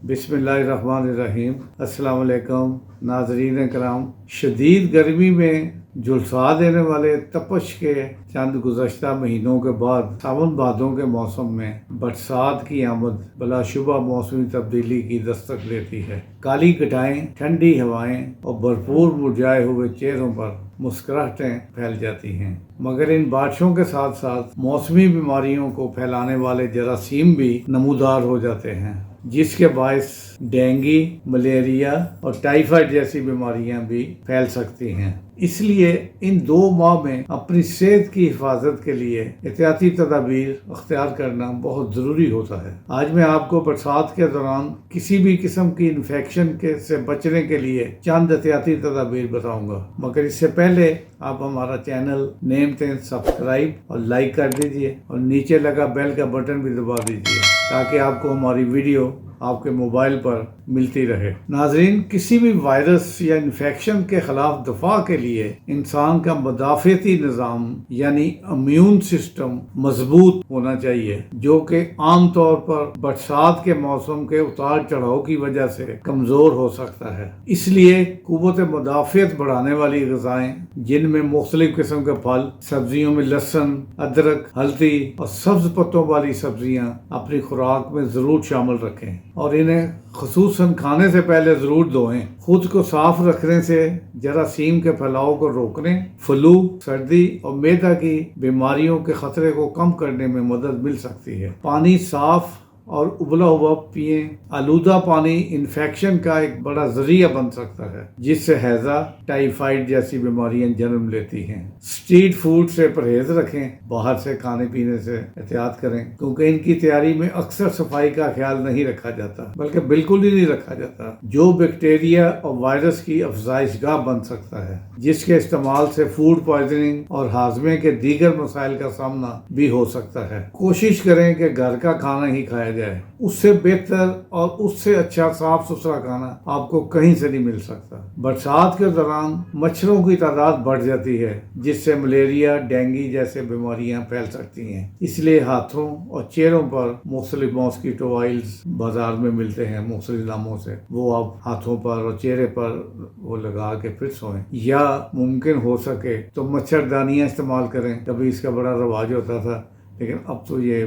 بسم اللہ الرحمن الرحیم۔ السلام علیکم ناظرین کرام، شدید گرمی میں جھلسا دینے والے تپش کے چند گزشتہ مہینوں کے بعد ساون بھادوں کے موسم میں برسات کی آمد بلا شبہ موسمی تبدیلی کی دستک دیتی ہے۔ کالی گھٹائیں، ٹھنڈی ہوائیں اور بھرپور مرجھائے ہوئے چہروں پر مسکراہٹیں پھیل جاتی ہیں، مگر ان بارشوں کے ساتھ ساتھ موسمی بیماریوں کو پھیلانے والے جراثیم بھی نمودار ہو جاتے ہیں، جس کے باعث ڈینگی، ملیریا اور ٹائیفائڈ جیسی بیماریاں بھی پھیل سکتی ہیں۔ اس لیے ان 2 ماہ میں اپنی صحت کی حفاظت کے لیے احتیاطی تدابیر اختیار کرنا بہت ضروری ہوتا ہے۔ آج میں آپ کو برسات کے دوران کسی بھی قسم کی انفیکشن سے بچنے کے لیے چند احتیاطی تدابیر بتاؤں گا، مگر اس سے پہلے آپ ہمارا چینل نیم تین سبسکرائب اور لائک کر دیجئے اور نیچے لگا بیل کا بٹن بھی دبا دیجئے تاکہ آپ کو ہماری ویڈیو آپ کے موبائل پر ملتی رہے۔ ناظرین، کسی بھی وائرس یا انفیکشن کے خلاف دفاع کے لیے انسان کا مدافعتی نظام یعنی امیون سسٹم مضبوط ہونا چاہیے، جو کہ عام طور پر برسات کے موسم کے اتار چڑھاؤ کی وجہ سے کمزور ہو سکتا ہے۔ اس لیے قوت مدافعت بڑھانے والی غذائیں، جن میں مختلف قسم کے پھل، سبزیوں میں لہسن، ادرک، ہلدی اور سبز پتوں والی سبزیاں اپنی خوراک میں ضرور شامل رکھیں اور انہیں خصوصاً کھانے سے پہلے ضرور دھوئیں۔ خود کو صاف رکھنے سے جراثیم کے پھیلاؤ کو روکنے، فلو، سردی اور معدہ کی بیماریوں کے خطرے کو کم کرنے میں مدد مل سکتی ہے۔ پانی صاف اور ابلا ہوا پئیں۔ آلودہ پانی انفیکشن کا ایک بڑا ذریعہ بن سکتا ہے، جس سے ہیضہ، ٹائیفائڈ جیسی بیماریاں جنم لیتی ہیں۔ اسٹریٹ فوڈ سے پرہیز رکھیں، باہر سے کھانے پینے سے احتیاط کریں، کیونکہ ان کی تیاری میں اکثر صفائی کا خیال نہیں رکھا جاتا، بلکہ بالکل ہی نہیں رکھا جاتا، جو بیکٹیریا اور وائرس کی افزائش گاہ بن سکتا ہے، جس کے استعمال سے فوڈ پوائزننگ اور ہاضمے کے دیگر مسائل کا سامنا بھی ہو سکتا ہے۔ کوشش کریں کہ گھر کا کھانا ہی کھایا جائے، اس سے بہتر اور اس سے اچھا صاف ستھرا کھانا آپ کو کہیں سے نہیں مل سکتا۔ برسات کے دوران مچھروں کی تعداد بڑھ جاتی ہے، جس سے ملیریا، ڈینگی جیسے بیماریاں پھیل سکتی ہیں۔ اس لیے ہاتھوں اور چہروں پر مختلف ماسکیٹو آئلز بازار میں ملتے ہیں مختلف ناموں سے، وہ آپ ہاتھوں پر اور چہرے پر وہ لگا کے پھر سوئیں، یا ممکن ہو سکے تو مچھردانیاں استعمال کریں۔ کبھی اس کا بڑا رواج ہوتا تھا، لیکن اب تو یہ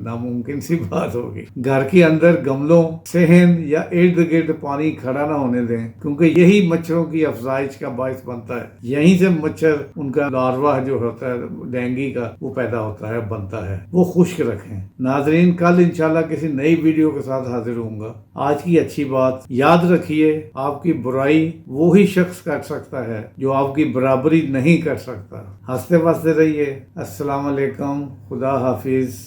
ناممکن سی بات ہوگی۔ گھر کے اندر گملوں، صحن یا ارد گرد پانی کھڑا نہ ہونے دیں، کیونکہ یہی مچھروں کی افزائش کا باعث بنتا ہے۔ یہیں سے مچھر، ان کا لاروا جو ہوتا ہے ڈینگی کا، وہ پیدا ہوتا ہے، بنتا ہے۔ وہ خشک رکھیں۔ ناظرین، کل انشاءاللہ کسی نئی ویڈیو کے ساتھ حاضر ہوں گا۔ آج کی اچھی بات یاد رکھیے، آپ کی برائی وہی شخص کر سکتا ہے جو آپ کی برابری نہیں کر سکتا۔ ہنستے بستے رہیے۔ السلام علیکم، خدا حافظ۔